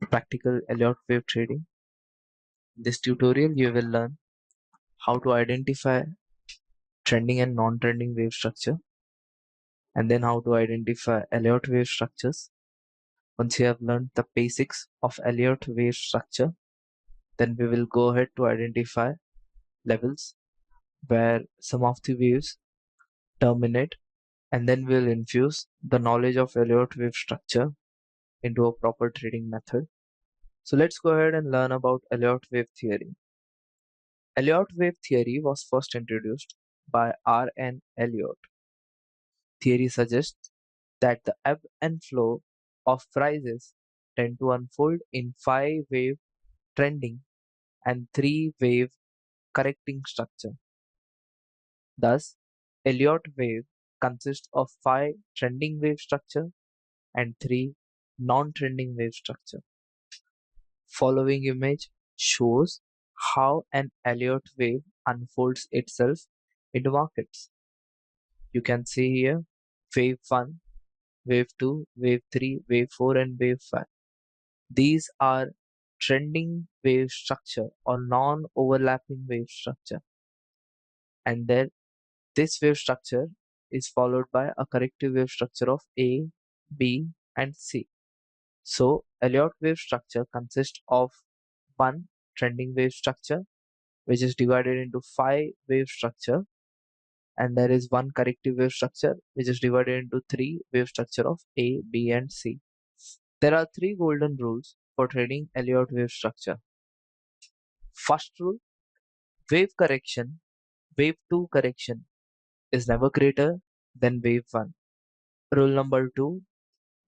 Practical Elliott wave trading. In this tutorial, you will learn how to identify trending and non-trending wave structure, and then how to identify Elliott wave structures. Once you have learned the basics of Elliott wave structure, then we will go ahead to identify levels where some of the waves terminate, and then we'll infuse the knowledge of Elliott wave structure into a proper trading method. So let's go ahead and learn about Elliott wave theory. Elliott wave theory was first introduced by R. N. Elliot. Theory suggests that the ebb and flow of prices tend to unfold in 5-wave trending and 3-wave correcting structure. Thus, Elliott wave consists of 5 trending wave structure and 3 non-trending wave structure. Following image shows how an Elliott wave unfolds itself in the markets. You can see here wave 1, wave 2, wave 3, wave 4 and wave 5. These are trending wave structure or non-overlapping wave structure, and then this wave structure is followed by a corrective wave structure of A, B and C. So Elliott wave structure consists of one trending wave structure which is divided into 5 wave structure, and there is one corrective wave structure which is divided into 3 wave structure of A, B and C. There are 3 golden rules for trading Elliott wave structure. First rule, wave correction, wave 2 correction is never greater than wave 1. Rule number 2,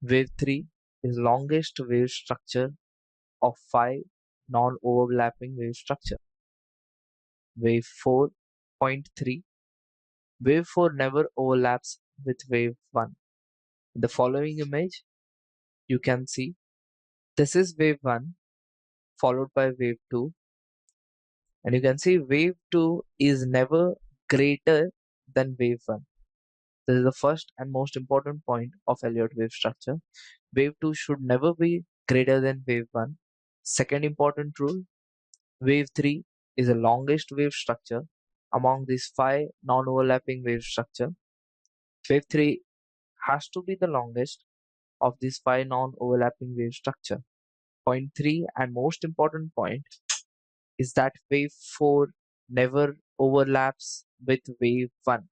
wave 3 is longest wave structure of 5 non-overlapping wave structure. Wave 4.3, wave 4 never overlaps with wave 1. In the following image, you can see this is wave 1 followed by wave 2, and you can see wave 2 is never greater than wave 1. This is the first and most important point of Elliott wave structure. Wave 2 should never be greater than wave 1. Second important rule, wave 3 is the longest wave structure among these 5 non-overlapping wave structure. Wave 3 has to be the longest of these 5 non-overlapping wave structure. Point 3 and most important point is that wave 4 never overlaps with wave 1.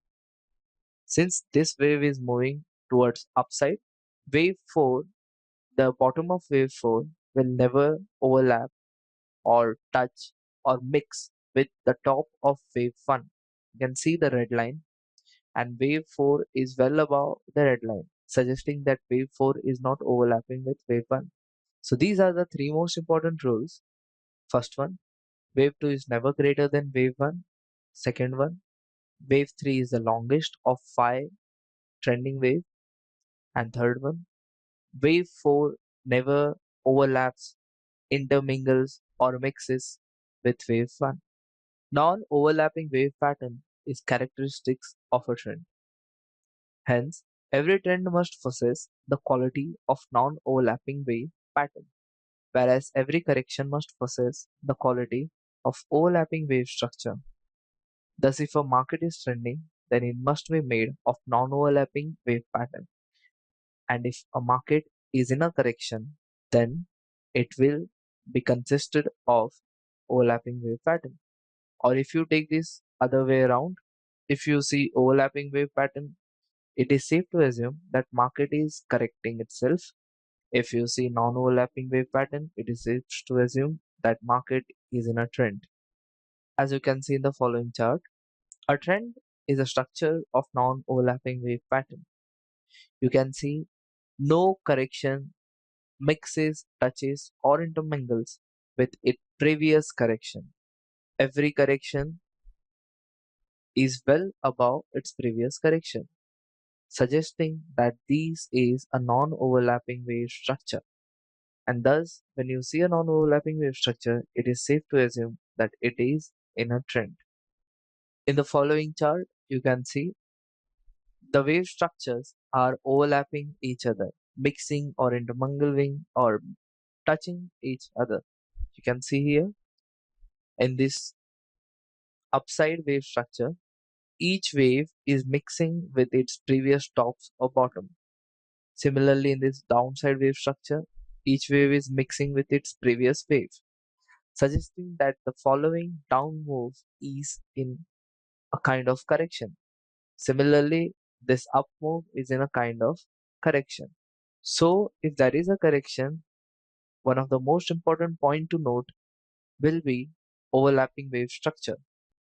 Since this wave is moving towards upside, wave 4, the bottom of wave 4 will never overlap or touch or mix with the top of wave 1. You can see the red line, and wave 4 is well above the red line, suggesting that wave 4 is not overlapping with wave 1. So these are the 3 most important rules. First one, wave 2 is never greater than wave 1. Second one, wave 3 is the longest of 5 trending wave. And third one, wave 4 never overlaps, intermingles or mixes with wave 1. Non-overlapping wave pattern is characteristics of a trend. Hence, every trend must possess the quality of non-overlapping wave pattern, whereas every correction must possess the quality of overlapping wave structure. Thus, if a market is trending, then it must be made of non-overlapping wave pattern. And if a market is in a correction, then it will be consisted of overlapping wave pattern. Or if you take this other way around, if you see overlapping wave pattern, it is safe to assume that market is correcting itself. If you see non-overlapping wave pattern, it is safe to assume that market is in a trend. As you can see in the following chart, a trend is a structure of non-overlapping wave pattern. You can see no correction mixes, touches, or intermingles with its previous correction. Every correction is well above its previous correction, suggesting that this is a non-overlapping wave structure. And thus, when you see a non-overlapping wave structure, it is safe to assume that it is in a trend. In the following chart, you can see the wave structures are overlapping each other, mixing or intermingling or touching each other. You can see here in this upside wave structure, each wave is mixing with its previous tops or bottom. Similarly, in this downside wave structure, each wave is mixing with its previous wave, suggesting that the following down move is in a kind of correction. Similarly, this up move is in a kind of correction. So, if there is a correction, one of the most important point to note will be overlapping wave structure.